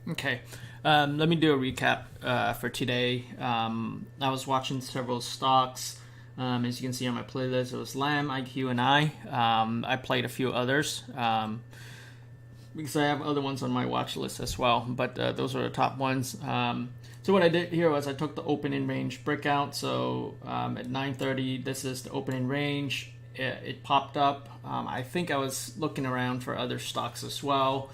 Okay, let me do a recap for today. I was watching several stocks. As you can see on my playlist, it was Lamb, IQ, and I played a few others because I have other ones on my watch list as well, but those are the top ones. So what I did here was I took the opening range breakout. So at 9:30, this is the opening range. It popped up. I think I was looking around for other stocks as well.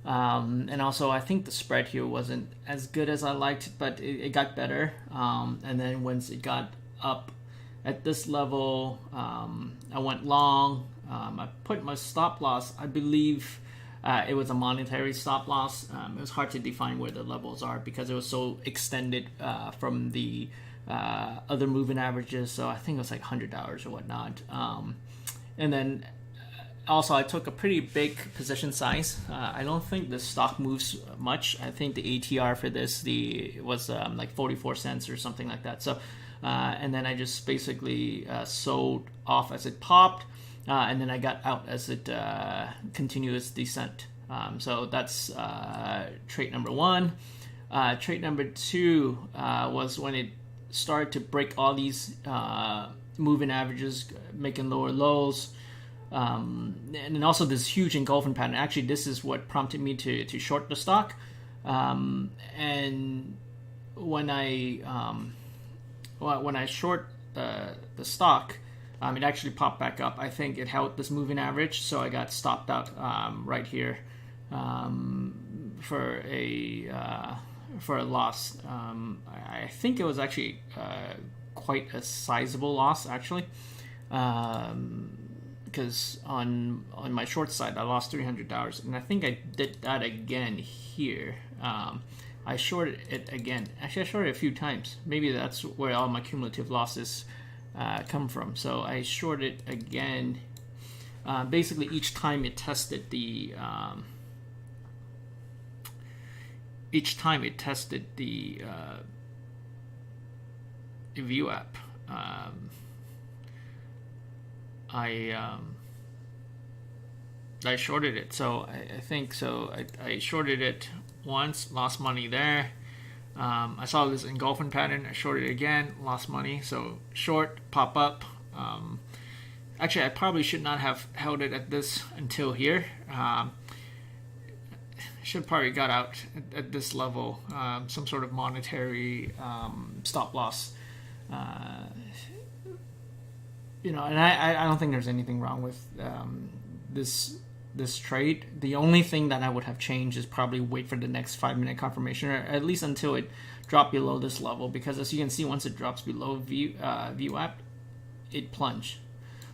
And also, I think the spread here wasn't as good as I liked, but it got better. And then once it got up at this level, I went long. I put my stop loss, I believe it was a monetary stop loss. It was hard to define where the levels are because it was so extended from the other moving averages. So I think it was like $100 or whatnot. And then also, I took a pretty big position size. I don't think the stock moves much. I think the ATR for this was like 44 cents or something like that. So, and then I just basically sold off as it popped, and then I got out as it continuous descent. So that's trade number one. Trade number two was when it started to break all these moving averages, making lower lows. And then also this huge engulfing pattern. Actually, this is what prompted me to short the stock. And when I short the stock, it actually popped back up. I think it held this moving average, so I got stopped out right here for a loss. I think it was actually quite a sizable loss, actually. Because on my short side, I lost $300, and I think I did that again here. I shorted it again. Actually, I shorted it a few times. Maybe that's where all my cumulative losses come from. So I shorted again. Basically, each time it tested the VWAP. I shorted it, so I think so. I shorted it once, lost money there. I saw this engulfing pattern. I shorted it again, lost money. So short, pop up. Actually, I probably should not have held it at this until here. Should probably got out at this level. Some sort of monetary stop loss. And I don't think there's anything wrong with this trade. The only thing that I would have changed is probably wait for the next 5-minute confirmation, or at least until it dropped below this level, because as you can see, once it drops below VWAP, it plunged.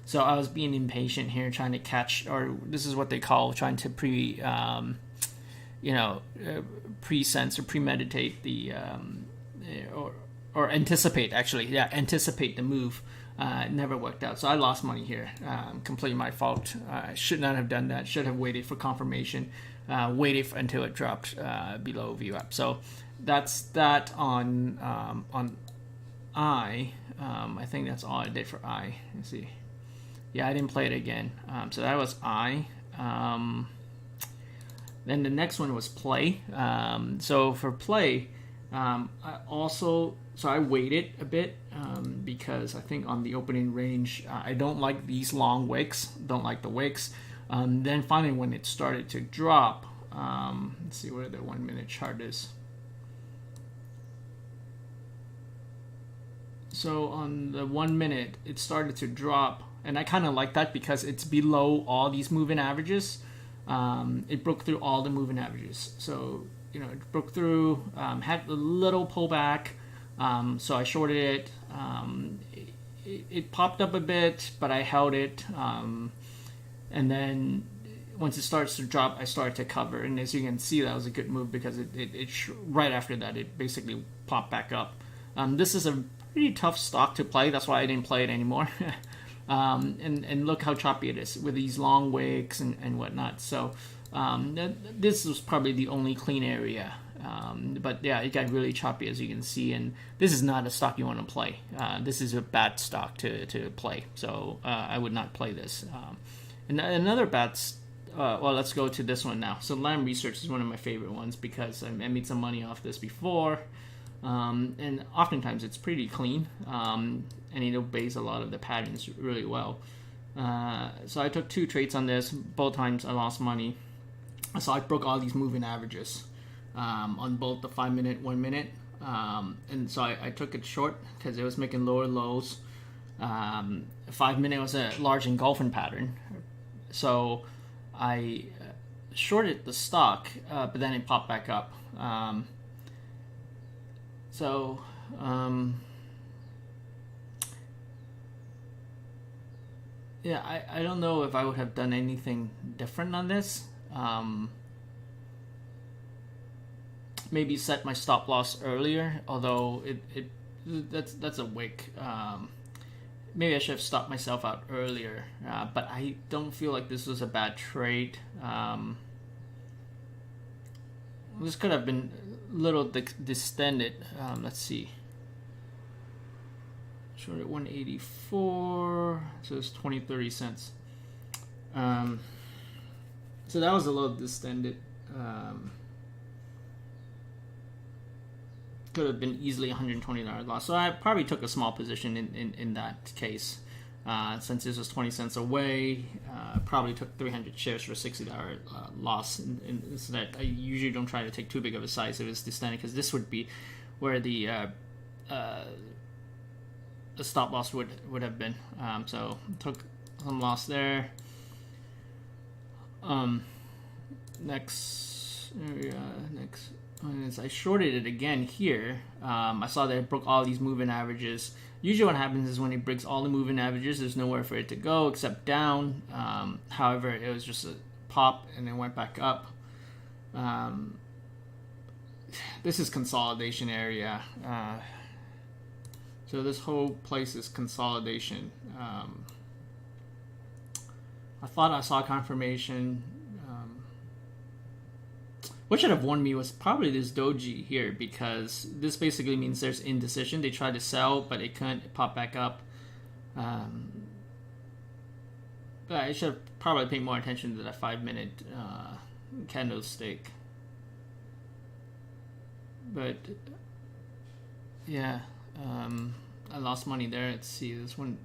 So I was being impatient here, trying to catch, or this is what they call trying to pre-sense or premeditate the or anticipate, anticipate the move. It never worked out, so I lost money here. Completely my fault. I should not have done that. Should have waited for confirmation. Waited until it dropped below VWAP. So that's that on I. I think that's all I did for I. Let's see. Yeah, I didn't play it again. So that was I. Then the next one was play. So for play, I waited a bit because I think on the opening range, I don't like these long wicks. Don't like the wicks. Then finally, when it started to drop, let's see where the 1-minute chart is. So on the 1 minute, it started to drop, and I kind of like that because it's below all these moving averages. It broke through all the moving averages. So it broke through, had a little pullback. So I shorted it. It popped up a bit, but I held it. And then once it starts to drop, I started to cover. And as you can see, that was a good move because right after that, it basically popped back up. This is a pretty tough stock to play. That's why I didn't play it anymore. And look how choppy it is with these long wicks and whatnot. So this was probably the only clean area. But yeah, it got really choppy, as you can see, and this is not a stock you want to play. This is a bad stock to play, so I would not play this. And another bad well, let's go to this one now. So Lamb Research is one of my favorite ones because I made some money off this before. And oftentimes it's pretty clean, and it obeys a lot of the patterns really well. So I took 2 trades on this. Both times I lost money. So I broke all these moving averages on both the 5 minute, 1 minute. And so I took it short because it was making lower lows. 5 minute was a large engulfing pattern. So I shorted the stock, but then it popped back up. Yeah, I don't know if I would have done anything different on this. Maybe set my stop loss earlier, although that's a wick. Maybe I should have stopped myself out earlier, but I don't feel like this was a bad trade. This could have been a little distended. Let's see. Short at 184, so it's 20-30 cents. So that was a little distended. Could have been easily $120 loss. So I probably took a small position in that case. Since this was 20 cents away, probably took 300 shares for a $60 loss. And so that I usually don't try to take too big of a size if it's distended, because this would be where the stop loss would have been. So took some loss there. Next as I shorted it again here. I saw that it broke all these moving averages. Usually what happens is when it breaks all the moving averages, there's nowhere for it to go except down. However, it was just a pop and then went back up. This is consolidation area. So this whole place is consolidation. I thought I saw confirmation. What should have warned me was probably this doji here, because this basically means there's indecision. They tried to sell, but it couldn't pop back up. But I should have probably paid more attention to that 5 minute candlestick. But yeah, I lost money there. Let's see, this one,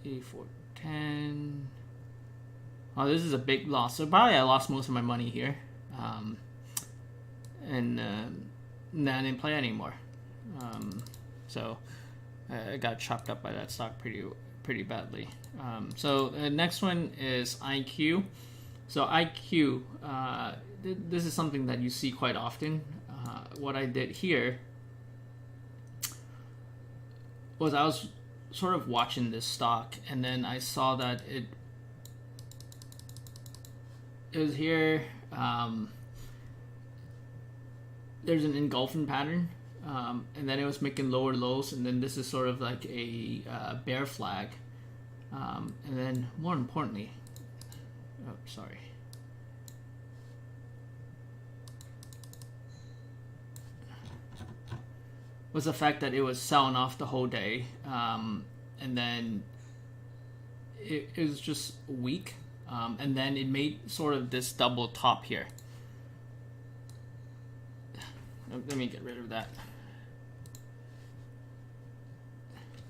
84.10. Oh, this is a big loss. So probably I lost most of my money here, and I didn't play anymore. So I got chopped up by that stock pretty badly. So the next one is IQ. So IQ, this is something that you see quite often. What I did here was I was sort of watching this stock, and then I saw that it was here. There's an engulfing pattern, and then it was making lower lows, and then this is sort of like a bear flag, and then more importantly, was the fact that it was selling off the whole day, and then it was just weak. And then it made sort of this double top here. Let me get rid of that.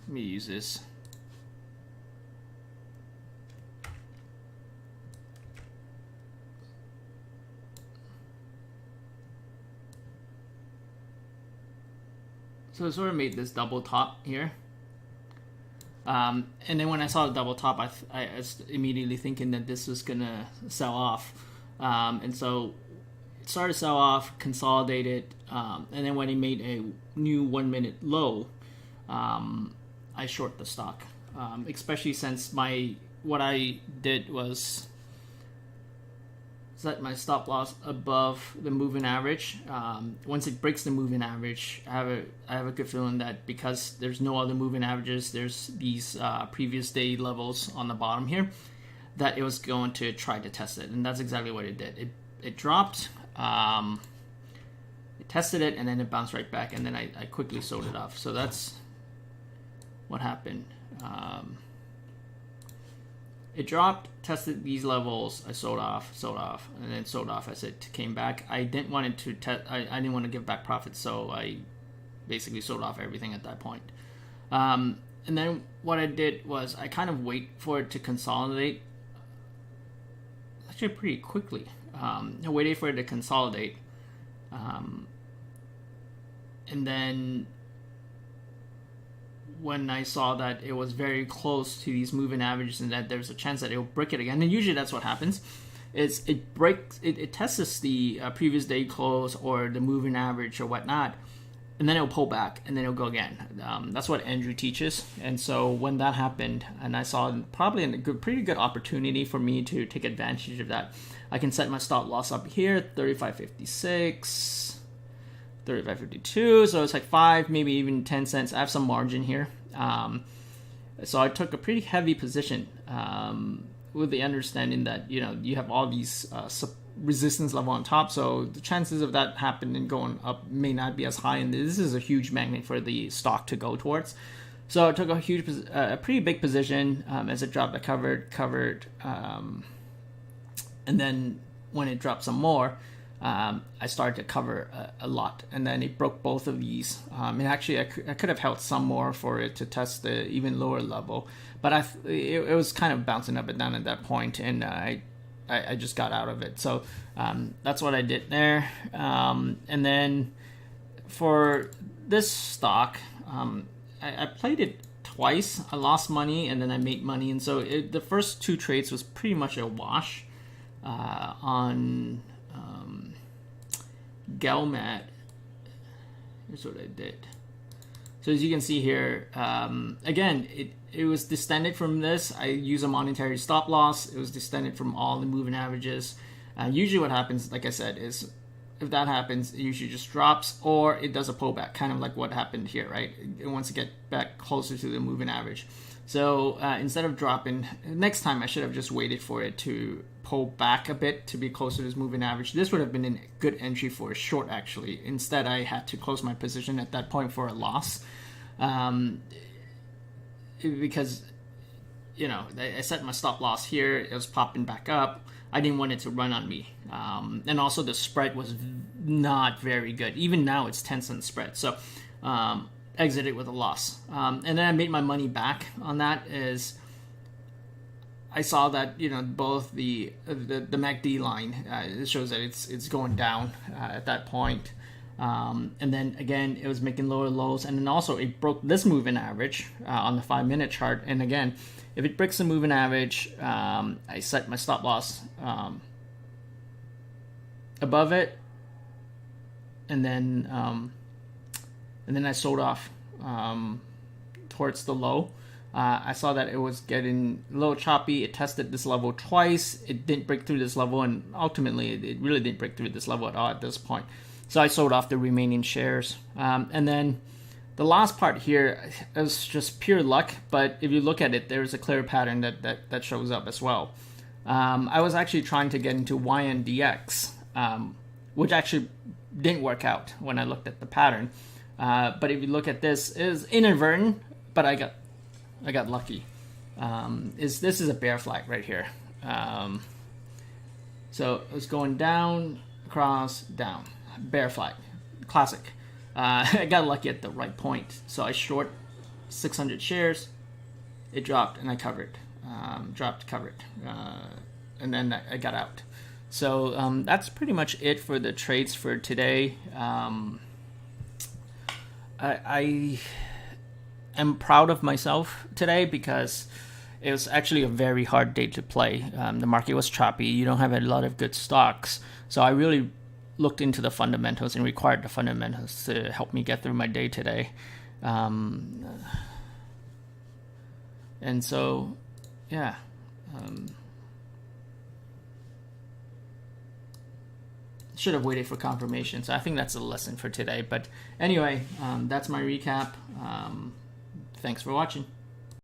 Let me use this. So it sort of made this double top here. And then when I saw the double top, I was immediately thinking that this was going to sell off. And so it started to sell off, consolidated, and then when it made a new 1 minute low, I short the stock. Especially since what I did was set my stop loss above the moving average. Once it breaks the moving average, I have a good feeling that because there's no other moving averages, there's these previous day levels on the bottom here, that it was going to try to test it, and that's exactly what it did. It dropped, it tested it, and then it bounced right back, and then I quickly sold it off. So that's what happened. it dropped, tested these levels, I sold off, and then sold off as it came back. I didn't want it to I didn't want to give back profits, so I basically sold off everything at that point. And then what I did was I kind of wait for it to consolidate, actually pretty quickly. I waited for it to consolidate, and then when I saw that it was very close to these moving averages and that there's a chance that it'll break it again, and usually that's what happens, is it breaks, it tests the previous day close or the moving average or whatnot, and then it'll pull back and then it'll go again. That's what Andrew teaches. And so when that happened, and I saw probably a pretty good opportunity for me to take advantage of that, I can set my stop loss up here, 35.56. 35.52, so it's like 5, maybe even 10 cents. I have some margin here. So I took a pretty heavy position with the understanding that, you know, you have all these resistance level on top, so the chances of that happening and going up may not be as high, and this is a huge magnet for the stock to go towards. So I took a pretty big position. As it dropped, I covered, and then when it dropped some more, I started to cover a lot, and then it broke both of these. And actually, I could have held some more for it to test the even lower level, but it was kind of bouncing up and down at that point, and I just got out of it. So that's what I did there. And then for this stock, I played it twice. I lost money, and then I made money, and so the first 2 trades was pretty much a wash on GLMD. Here's what I did. So as you can see here, again, it was distended from this. I use a monetary stop loss. It was distended from all the moving averages. Usually what happens, like I said, is if that happens, it usually just drops or it does a pullback, kind of like what happened here, right? It wants to get back closer to the moving average. So instead of dropping, next time I should have just waited for it to pull back a bit to be closer to this moving average. This would have been a good entry for a short, actually. Instead, I had to close my position at that point for a loss. Because, you know, I set my stop loss here. It was popping back up. I didn't want it to run on me. And also the spread was not very good. Even now it's 10-cent spread. So exited with a loss. And then I made my money back on that is I saw that, you know, both the MACD line, it shows that it's going down at that point. And then again, it was making lower lows, and then also it broke this moving average on the 5-minute chart. And again, if it breaks the moving average, I set my stop loss above it, and then I sold off towards the low. I saw that it was getting a little choppy. It tested this level twice. It didn't break through this level, and ultimately it really didn't break through this level at all at this point. So I sold off the remaining shares. And then the last part here is just pure luck, but if you look at it, there's a clear pattern that shows up as well. I was actually trying to get into YNDX, which actually didn't work out when I looked at the pattern. But if you look at this, it is inadvertent, but I got lucky. This is a bear flag right here. So it was going down, across, down. Bear flag, classic. I got lucky at the right point. So I short 600 shares. It dropped and I covered. Dropped, covered. And then I got out. So that's pretty much it for the trades for today. I am proud of myself today because it was actually a very hard day to play. The market was choppy. You don't have a lot of good stocks. So I really looked into the fundamentals and required the fundamentals to help me get through my day today. And so, yeah. Should have waited for confirmation. So I think that's a lesson for today. But anyway, that's my recap. Thanks for watching.